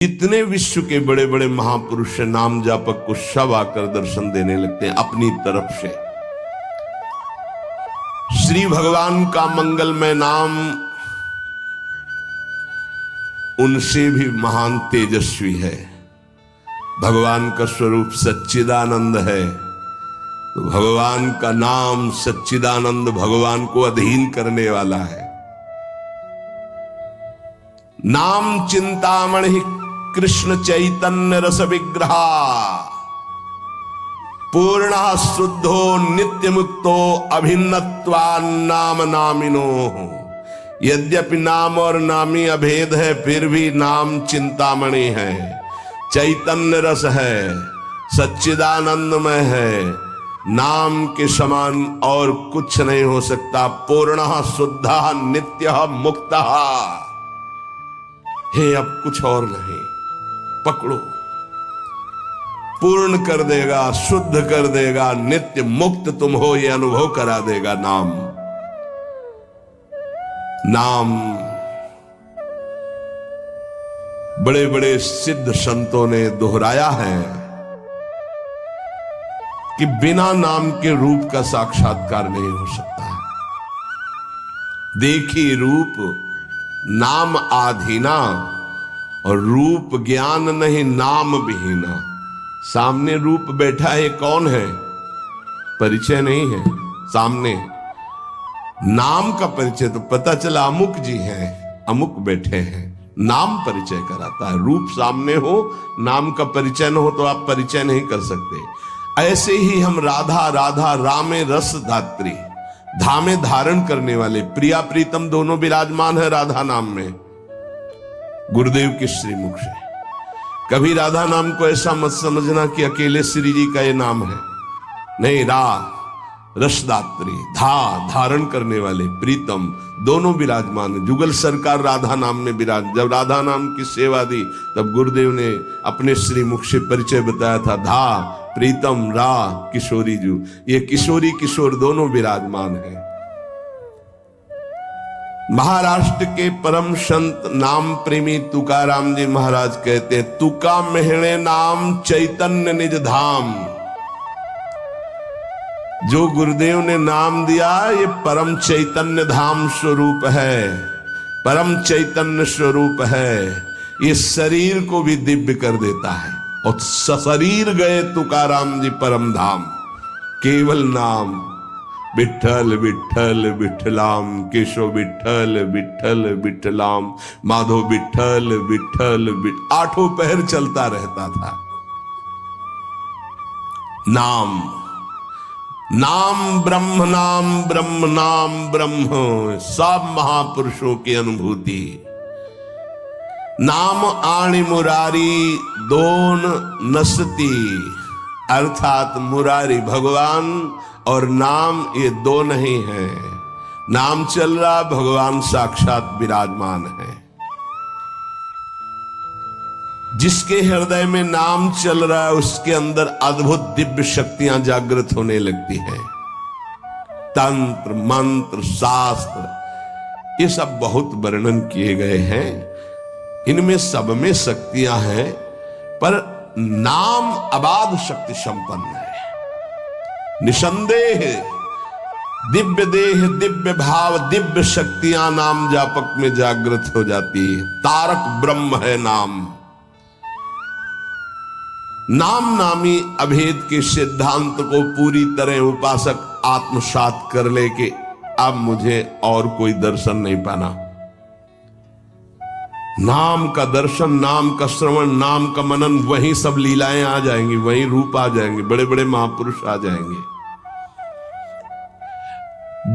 इतने विश्व के बड़े बड़े महापुरुष नाम जापक को सब आकर दर्शन देने लगते हैं अपनी तरफ से। श्री भगवान का मंगलमय नाम उनसे भी महान तेजस्वी है। भगवान का स्वरूप सच्चिदानंद है, तो भगवान का नाम सच्चिदानंद भगवान को अधीन करने वाला है। नाम चिंतामणि कृष्ण चैतन्य रस विग्रहा पूर्ण शुद्धो नित्य मुक्तो अभिन्नत्वान्नाम नामिनो। यद्यपि नाम और नामी अभेद है, फिर भी नाम चिंतामणि है, चैतन्य रस है, सच्चिदानंदमय है। नाम के समान और कुछ नहीं हो सकता। पूर्ण शुद्ध नित्य मुक्त। हे अब कुछ और नहीं, पकड़ो। पूर्ण कर देगा, शुद्ध कर देगा, नित्य मुक्त तुम हो ये अनुभव करा देगा नाम। नाम बड़े बड़े सिद्ध संतों ने दोहराया है कि बिना नाम के रूप का साक्षात्कार नहीं हो सकता। देखी रूप नाम आधीना, और रूप ज्ञान नहीं नाम विहीना। सामने रूप बैठा है, कौन है? परिचय नहीं है सामने। नाम का परिचय तो पता चला अमुक जी हैं, अमुक बैठे हैं। नाम परिचय कराता है। रूप सामने हो, नाम का परिचय न हो तो आप परिचय नहीं कर सकते। ऐसे ही हम राधा राधा रामे रस धात्री, धामे धारण करने वाले, प्रिया प्रीतम दोनों विराजमान है राधा नाम में, गुरुदेव के श्रीमुख से। कभी राधा नाम को ऐसा मत समझना कि अकेले श्री जी का ये नाम है, नहीं। रसदात्री, धारण करने वाले, प्रीतम दोनों विराजमान। जुगल सरकार राधा नाम में विराज। जब राधा नाम की सेवा दी तब गुरुदेव ने अपने श्रीमुख से परिचय बताया था। प्रीतम किशोरी जू, ये किशोरी किशोर दोनों विराजमान हैं। महाराष्ट्र के परम संत नाम प्रेमी तुकाराम जी महाराज कहते हैं, तुका मेहणे नाम चैतन्य निज धाम। जो गुरुदेव ने नाम दिया ये परम चैतन्य धाम स्वरूप है, परम चैतन्य स्वरूप है। ये शरीर को भी दिव्य कर देता है। और सशरीर गए तुकाराम जी परम धाम। केवल नाम विठ्ठल विठ्ठल विठ्ठलाम, केशव विठ्ठल विठ्ठल विठ्ठलाम, माधव विठ्ठल विठ्ठल आठों पहर चलता रहता था। नाम नाम ब्रह्म, नाम ब्रह्म, नाम ब्रह्म, सब महापुरुषों की अनुभूति। नाम आणी मुरारी दोन नसती, अर्थात मुरारी भगवान और नाम ये दो नहीं है। नाम चल रहा, भगवान साक्षात विराजमान है। जिसके हृदय में नाम चल रहा है उसके अंदर अद्भुत दिव्य शक्तियां जागृत होने लगती हैं। तंत्र मंत्र शास्त्र ये सब बहुत वर्णन किए गए हैं। इनमें सब में शक्तियां हैं, पर नाम अबाध शक्ति संपन्न है। निसंदेह दिव्य देह, दिव्य भाव, दिव्य शक्तियां नाम जापक में जागृत हो जाती है। तारक ब्रह्म है नाम। नाम नामी अभेद के सिद्धांत को पूरी तरह उपासक आत्मसात कर ले कि अब मुझे और कोई दर्शन नहीं पाना। नाम का दर्शन, नाम का श्रवण, नाम का मनन, वही सब लीलाएं आ जाएंगी, वही रूप आ जाएंगे, बड़े बड़े महापुरुष आ जाएंगे।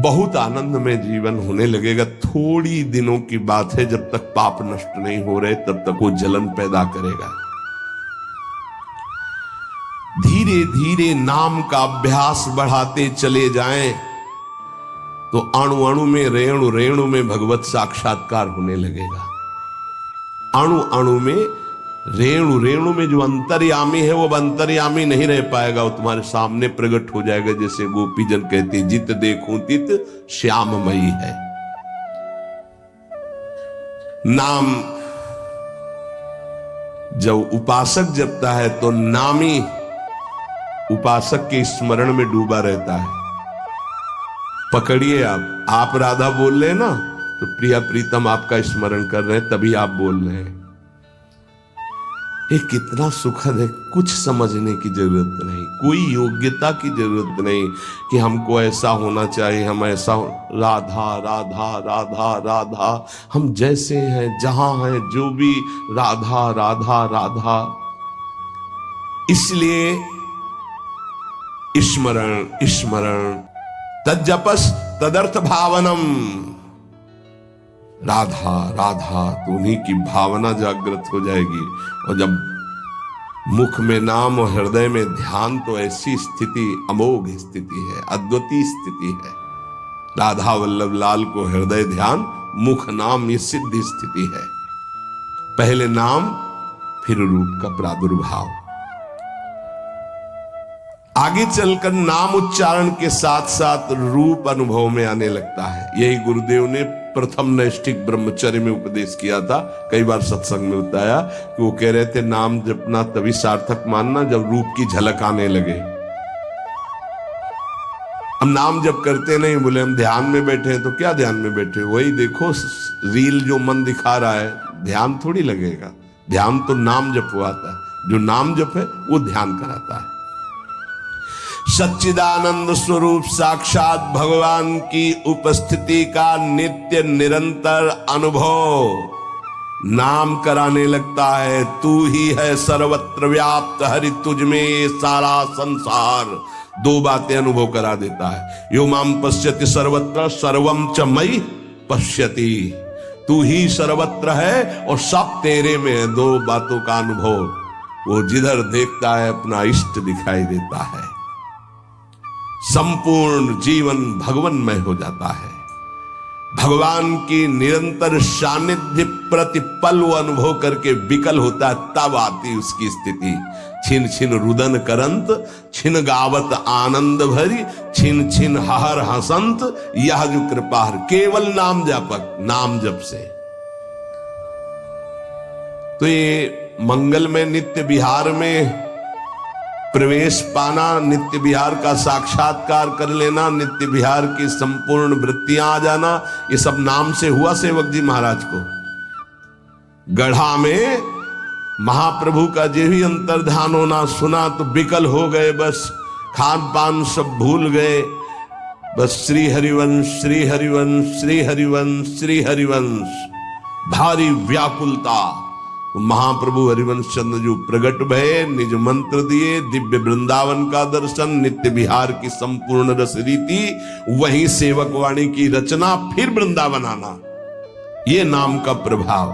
बहुत आनंद में जीवन होने लगेगा। थोड़ी दिनों की बात है, जब तक पाप नष्ट नहीं हो रहे तब तक वो जलन पैदा करेगा। धीरे धीरे नाम का अभ्यास बढ़ाते चले जाएं तो अणु अणु में, रेणु रेणु में भगवत साक्षात्कार होने लगेगा। अणु अणु में, रेणु रेणु में जो अंतर्यामी है वो अंतर्यामी नहीं रह पाएगा, वो तुम्हारे सामने प्रकट हो जाएगा। जैसे गोपीजन कहते, जित देखूं तित श्याममयी है। नाम जब उपासक जपता है तो नामी उपासक के स्मरण में डूबा रहता है। पकड़िए, आप राधा बोल रहे हैं ना, तो प्रिया प्रीतम आपका स्मरण कर रहे हैं, तभी आप बोल रहे हैं। ये कितना सुखद है। कुछ समझने की जरूरत नहीं, कोई योग्यता की जरूरत नहीं कि हमको ऐसा होना चाहिए, हम ऐसा राधा राधा राधा राधा, हम जैसे हैं जहां हैं जो भी राधा राधा राधा। इसलिए स्मरण स्मरण तज्जपस तदर्थ भावनम, राधा राधा तो उन्हीं की भावना जागृत हो जाएगी। और जब मुख में नाम और हृदय में ध्यान, तो ऐसी स्थिति अमोघ स्थिति है, अद्वितीय स्थिति है। राधा वल्लभ लाल को हृदय ध्यान, मुख नाम, ये सिद्ध स्थिति है। पहले नाम, फिर रूप का प्रादुर्भाव। आगे चलकर नाम उच्चारण के साथ साथ रूप अनुभव में आने लगता है। यही गुरुदेव ने प्रथम नैष्ठिक ब्रह्मचर्य में उपदेश किया था। कई बार सत्संग में बताया कि वो कह रहे थे नाम जपना तभी सार्थक मानना जब रूप की झलक आने लगे। हम नाम जप करते नहीं, बोले हम ध्यान में बैठे हैं, तो क्या ध्यान में बैठे, वही देखो रील जो मन दिखा रहा है, ध्यान थोड़ी लगेगा। ध्यान तो नाम जप हुआता है, जो नाम जप है वो ध्यान कराता है। सच्चिदानंद स्वरूप साक्षात भगवान की उपस्थिति का नित्य निरंतर अनुभव नाम कराने लगता है। तू ही है सर्वत्र व्याप्त, हरि तुझ में सारा संसार। दो बातें अनुभव करा देता है। यो माम पश्यति सर्वत्र सर्वम च मयि पश्यति, तू ही सर्वत्र है और सब तेरे में है। दो बातों का अनुभव, वो जिधर देखता है अपना इष्ट दिखाई देता है। संपूर्ण जीवन भगवन्मय हो जाता है। भगवान की निरंतर सानिध्य प्रतिपल वो अनुभव करके विकल होता है, तब आती उसकी स्थिति। छिन छिन रुदन करंत, छिन गावत आनंद भरी, छिन छिन हर हसंत, यह जो कृपा हर। केवल नाम जापक, नाम जप से। तो ये मंगल में नित्य विहार में प्रवेश पाना, नित्य विहार का साक्षात्कार कर लेना, नित्य विहार की संपूर्ण वृत्तियां आ जाना, ये सब नाम से हुआ सेवक जी महाराज को। गढ़ा में महाप्रभु का जो भी अंतर्ध्यान होना सुना तो विकल हो गए, बस खान पान सब भूल गए। बस श्री हरिवंश श्री हरिवंश श्री हरिवंश श्री हरिवंश, भारी व्याकुलता। महाप्रभु हरिवंश चंद्र जो प्रगट भये, निज मंत्र दिए, दिव्य वृंदावन का दर्शन, नित्य विहार की संपूर्ण रस रीति, वहीं सेवक वाणी की रचना, फिर वृंदावन आना। ये नाम का प्रभाव।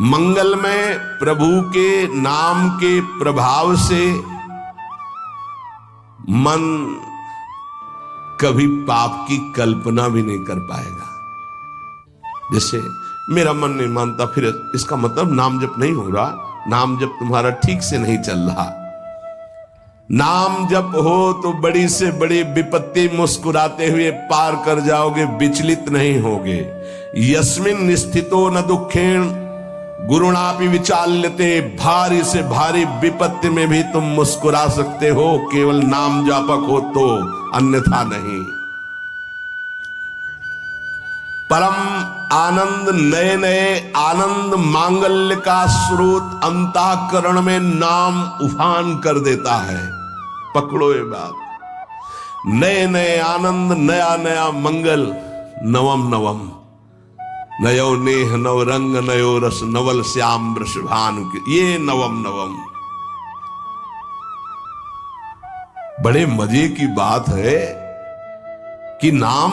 मंगल में प्रभु के नाम के प्रभाव से मन कभी पाप की कल्पना भी नहीं कर पाएगा। जैसे मेरा मन नहीं मानता, फिर इसका मतलब नाम जप नहीं हो रहा, नाम जप तुम्हारा ठीक से नहीं चल रहा। नाम जप हो तो बड़ी से बड़ी विपत्ति मुस्कुराते हुए पार कर जाओगे, विचलित नहीं होगे। यस्मिन स्थितो न दुखेण गुरुणापि विचाल्यते, भारी से भारी विपत्ति में भी तुम मुस्कुरा सकते हो, केवल नाम जापक हो तो, अन्यथा नहीं। परम आनंद, नए नए आनंद मांगल्य का स्रोत अंतःकरण में नाम उफान कर देता है। पकड़ो ये बात। नए नए आनंद, नया नया मंगल, नवम नवम, नयो नेह नव रंग नयो रस, नवल श्याम वृषभानु, ये नवम नवम। बड़े मजे की बात है कि नाम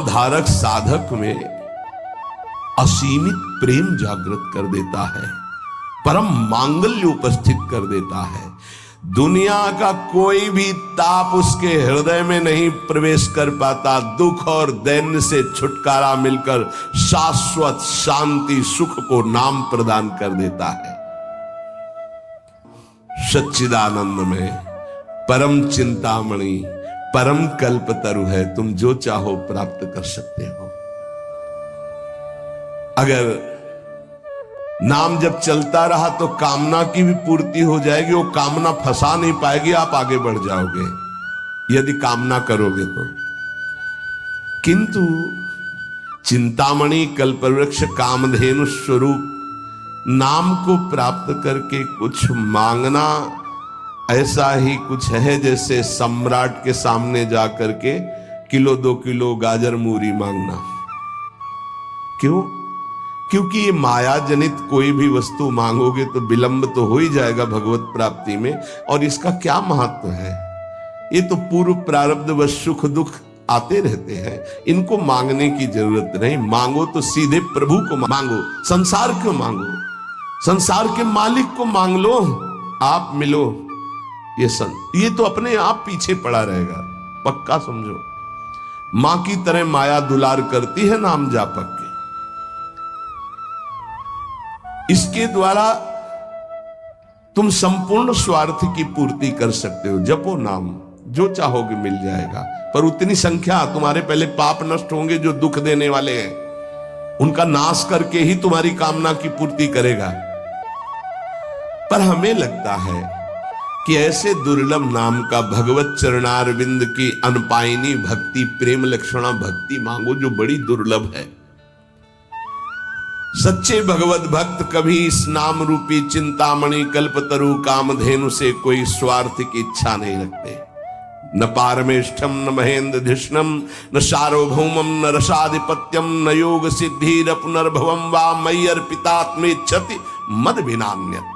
धारक साधक में असीमित प्रेम जागृत कर देता है, परम मांगल्य उपस्थित कर देता है। दुनिया का कोई भी ताप उसके हृदय में नहीं प्रवेश कर पाता। दुख और दैन्य से छुटकारा मिलकर शाश्वत शांति सुख को नाम प्रदान कर देता है। सच्चिदानंद में परम चिंतामणि, परम कल्पतरु है, तुम जो चाहो प्राप्त कर सकते हो। अगर नाम जब चलता रहा तो कामना की भी पूर्ति हो जाएगी, वो कामना फंसा नहीं पाएगी, आप आगे बढ़ जाओगे यदि कामना करोगे तो। किंतु चिंतामणि कल्पवृक्ष कामधेनु स्वरूप नाम को प्राप्त करके कुछ मांगना ऐसा ही कुछ है जैसे सम्राट के सामने जाकर के किलो 2 किलो गाजर मूरी मांगना। क्यों? क्योंकि ये माया जनित कोई भी वस्तु मांगोगे तो विलंब तो हो ही जाएगा भगवत प्राप्ति में। और इसका क्या महत्व है? ये तो पूर्व प्रारब्ध व सुख दुख आते रहते हैं, इनको मांगने की जरूरत नहीं। मांगो तो सीधे प्रभु को मांगो, संसार को मांगो, संसार के मालिक को मांग लो, आप मिलो। ये तो अपने आप पीछे पड़ा रहेगा, पक्का समझो। मां की तरह माया दुलार करती है नाम जापक के। इसके द्वारा तुम संपूर्ण स्वार्थ की पूर्ति कर सकते हो। जपो नाम, जो चाहोगे मिल जाएगा, पर उतनी संख्या तुम्हारे पहले पाप नष्ट होंगे जो दुख देने वाले हैं, उनका नाश करके ही तुम्हारी कामना की पूर्ति करेगा। पर हमें लगता है कि ऐसे दुर्लभ नाम का भगवत चरणारविंद की अनपायनी भक्ति, प्रेम लक्षणा भक्ति मांगो जो बड़ी दुर्लभ है। सच्चे भगवत भक्त कभी इस नाम रूपी चिंतामणि कल्पतरु कामधेनु से कोई स्वार्थ की इच्छा नहीं रखते। न पारमेष्ठम न महेंद्र धिष्णम न सार्वभौमम न रसाधिपत्यम न योग सिद्धि पुनर्भवम वा मयि अर्पितात्मेच्छति मद विनान्यत्।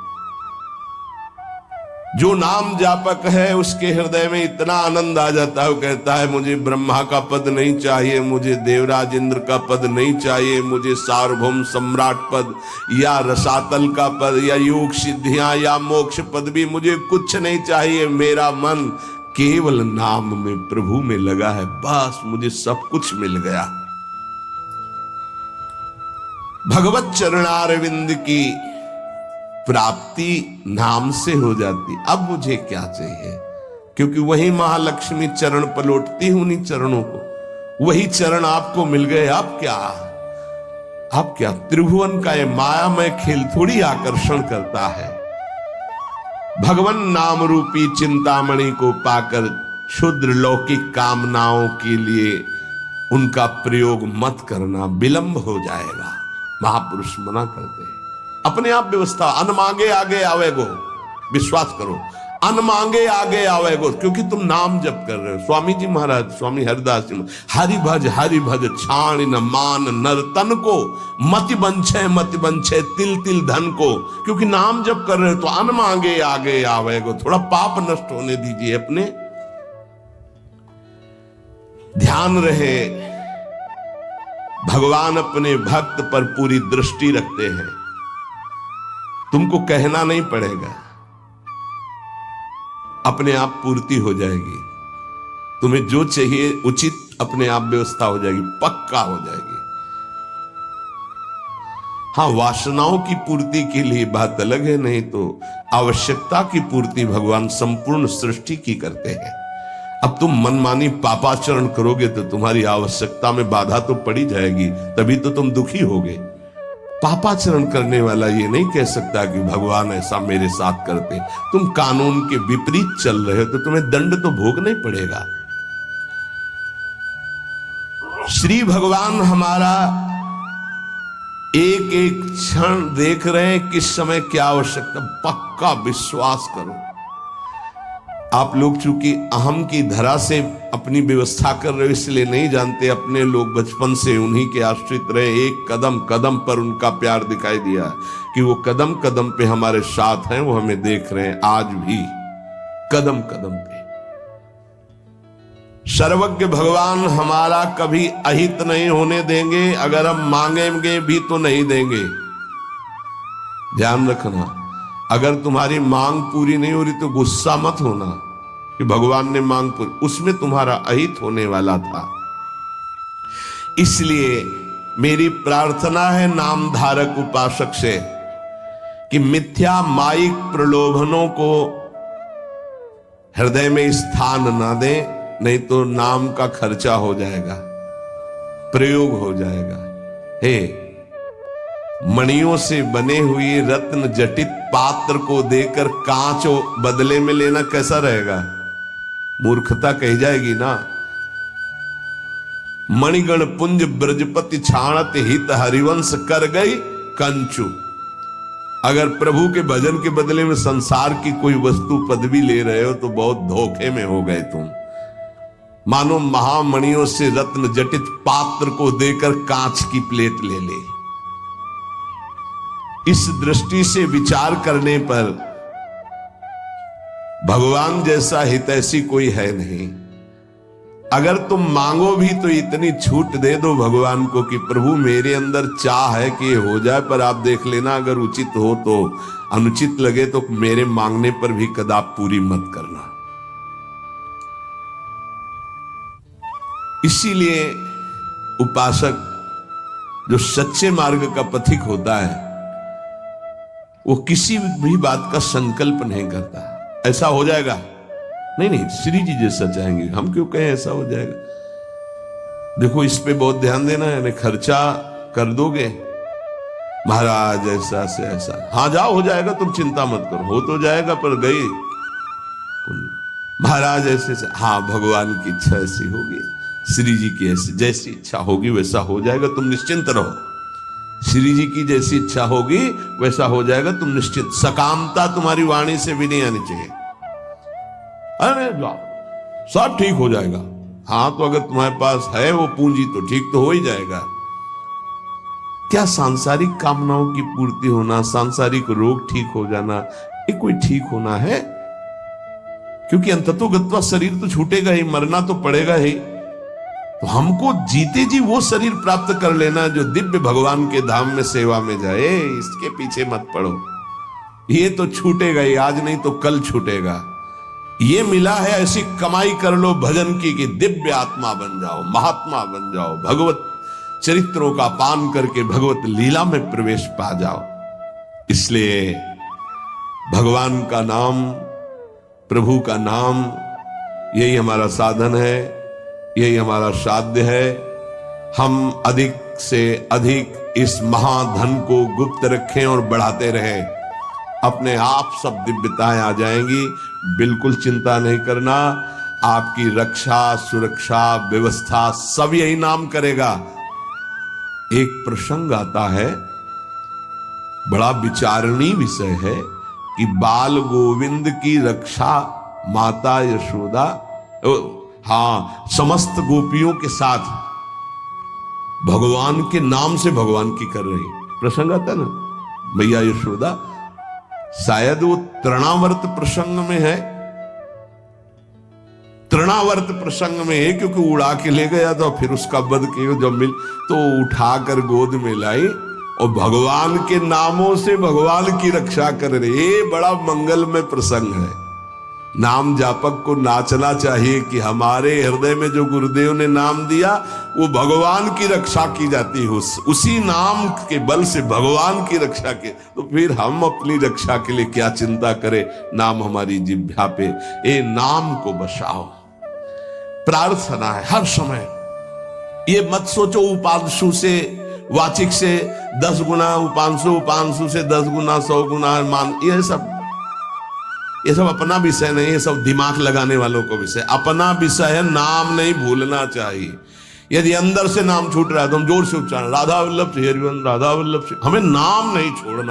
जो नाम जापक है उसके हृदय में इतना आनंद आ जाता है, वो कहता है मुझे ब्रह्मा का पद नहीं चाहिए, मुझे देवराज इंद्र का पद नहीं चाहिए, मुझे सार्वभौम सम्राट पद या रसातल का पद या योग सिद्धियां या मोक्ष पद भी मुझे कुछ नहीं चाहिए। मेरा मन केवल नाम में, प्रभु में लगा है, बस मुझे सब कुछ मिल गया। भगवत चरणारविंद की प्राप्ति नाम से हो जाती। अब मुझे क्या चाहिए? क्योंकि वही महालक्ष्मी चरण पलटती हूं उन्हीं चरणों को, वही चरण आपको मिल गए। अब क्या त्रिभुवन का ये मायामय खेल थोड़ी आकर्षण करता है। भगवान नाम रूपी चिंतामणि को पाकर क्षुद्र लौकिक कामनाओं के लिए उनका प्रयोग मत करना, विलंब हो जाएगा। महापुरुष मना करते हैं। अपने आप व्यवस्था, अन मांगे आगे आवेगो, विश्वास करो, अन मांगे आगे आवेगो, क्योंकि तुम नाम जप कर रहे हो। स्वामी जी महाराज, स्वामी हरिदास जी, हरि भज छाण न मान नर तन को, मति बंछे तिल तिल धन को। क्योंकि नाम जप कर रहे हो तो अन मांगे आगे आवेगो। थोड़ा पाप नष्ट होने दीजिए अपने। ध्यान रहे, भगवान अपने भक्त पर पूरी दृष्टि रखते हैं। तुमको कहना नहीं पड़ेगा, अपने आप पूर्ति हो जाएगी। तुम्हें जो चाहिए उचित अपने आप व्यवस्था हो जाएगी, पक्का हो जाएगी। हाँ, वासनाओं की पूर्ति के लिए बात अलग है, नहीं तो आवश्यकता की पूर्ति भगवान संपूर्ण सृष्टि की करते हैं। अब तुम मनमानी पापाचरण करोगे तो तुम्हारी आवश्यकता में बाधा तो पड़ी जाएगी, तभी तो तुम दुखी होगे। पापाचरण करने वाला ये नहीं कह सकता कि भगवान ऐसा मेरे साथ करते। तुम कानून के विपरीत चल रहे हो तो तुम्हें दंड तो भोगना ही पड़ेगा। श्री भगवान हमारा एक एक क्षण देख रहे हैं, किस समय क्या आवश्यकता। पक्का विश्वास करो। आप लोग चूंकि अहम की धरा से अपनी व्यवस्था कर रहे हो इसलिए नहीं जानते। अपने लोग बचपन से उन्हीं के आश्रित रहे, एक कदम कदम पर उनका प्यार दिखाई दिया कि वो कदम कदम पे हमारे साथ हैं, वो हमें देख रहे हैं आज भी कदम कदम पे। सर्वज्ञ भगवान हमारा कभी अहित नहीं होने देंगे, अगर हम मांगेंगे भी तो नहीं देंगे। ध्यान रखना, अगर तुम्हारी मांग पूरी नहीं हो रही तो गुस्सा मत होना कि भगवान ने मांग पूरी, उसमें तुम्हारा अहित होने वाला था। इसलिए मेरी प्रार्थना है नाम धारक उपासक से कि मिथ्या माइक प्रलोभनों को हृदय में स्थान ना दें, नहीं तो नाम का खर्चा हो जाएगा, प्रयोग हो जाएगा। हे मणियों से बने हुए रत्न जटित पात्र को देकर कांच बदले में लेना कैसा रहेगा? मूर्खता कही जाएगी ना। मणिगण पुंज ब्रजपति छाणत हित हरिवंश कर गई कंचु। अगर प्रभु के भजन के बदले में संसार की कोई वस्तु पदवी ले रहे हो तो बहुत धोखे में हो गए तुम। मानो महामणियों से रत्न जटित पात्र को देकर कांच की प्लेट ले ले। इस दृष्टि से विचार करने पर भगवान जैसा हितैषी कोई है नहीं। अगर तुम मांगो भी तो इतनी छूट दे दो भगवान को कि प्रभु मेरे अंदर चाह है कि ये हो जाए, पर आप देख लेना अगर उचित हो तो, अनुचित लगे तो मेरे मांगने पर भी कदाप पूरी मत करना। इसीलिए उपासक जो सच्चे मार्ग का पथिक होता है वो किसी भी बात का संकल्प नहीं करता ऐसा हो जाएगा, नहीं नहीं श्री जी जैसा चाहेंगे, हम क्यों कहें ऐसा हो जाएगा। देखो इस पे बहुत ध्यान देना है, यानी खर्चा कर दोगे महाराज ऐसा से ऐसा, हाँ जाओ हो जाएगा, तुम चिंता मत करो, हो तो जाएगा पर गई महाराज ऐसे से, हाँ भगवान की इच्छा ऐसी होगी, श्री जी की ऐसी जैसी इच्छा होगी वैसा हो जाएगा, तुम निश्चिंत रहो। श्री जी की जैसी इच्छा होगी वैसा हो जाएगा, तुम निश्चित, सकामता तुम्हारी वाणी से भी नहीं आनी चाहिए। अरे जाओ सब ठीक हो जाएगा, हाँ तो अगर तुम्हारे पास है वो पूंजी तो ठीक तो हो ही जाएगा। क्या सांसारिक कामनाओं की पूर्ति होना, सांसारिक रोग ठीक हो जाना, ये कोई ठीक होना है? क्योंकि अंततोगत्वा शरीर तो छूटेगा ही, मरना तो पड़ेगा ही। तो हमको जीते जी वो शरीर प्राप्त कर लेना जो दिव्य भगवान के धाम में सेवा में जाए, इसके पीछे मत पड़ो। ये तो छूटेगा ही, आज नहीं तो कल छूटेगा। ये मिला है ऐसी कमाई कर लो भजन की कि दिव्य आत्मा बन जाओ, महात्मा बन जाओ, भगवत चरित्रों का पान करके भगवत लीला में प्रवेश पा जाओ। इसलिए भगवान का नाम, प्रभु का नाम, यही हमारा साधन है, यही हमारा साध्य है। हम अधिक से अधिक इस महाधन को गुप्त रखें और बढ़ाते रहें, अपने आप सब दिव्यताएं आ जाएंगी। बिल्कुल चिंता नहीं करना, आपकी रक्षा सुरक्षा व्यवस्था सब यही नाम करेगा। एक प्रसंग आता है, बड़ा विचारणीय विषय है कि बाल गोविंद की रक्षा माता यशोदा, हाँ समस्त गोपियों के साथ भगवान के नाम से भगवान की कर रही प्रसंग आता ना, मैया यशोदा, शायद वो तृणावर्त प्रसंग में है, तृणावर्त प्रसंग में है, क्योंकि उड़ा के ले गया था, फिर उसका वध किया, जब मिल तो उठाकर गोद में लाई और भगवान के नामों से भगवान की रक्षा कर रही। ये बड़ा मंगलमय प्रसंग है। नाम जापक को नाचना चाहिए कि हमारे हृदय में जो गुरुदेव ने नाम दिया वो भगवान की रक्षा की जाती है, उसी नाम के बल से भगवान की रक्षा के, तो फिर हम अपनी रक्षा के लिए क्या चिंता करें। नाम हमारी जिह्वा पे, ये नाम को बसाओ। प्रार्थना है हर समय, ये मत सोचो उपांशु से वाचिक से 10 गुना, उपांशु से 10 गुना 100 गुना मान, ये सब अपना विषय नहीं, ये सब दिमाग लगाने वालों को विषय। अपना विषय है नाम नहीं भूलना चाहिए। यदि अंदर से नाम छूट रहा है तो हम जोर से उच्चारण, राधा वल्लभ श्री हरिवंश, राधा वल्लभ श्री, हमें नाम नहीं छोड़ना।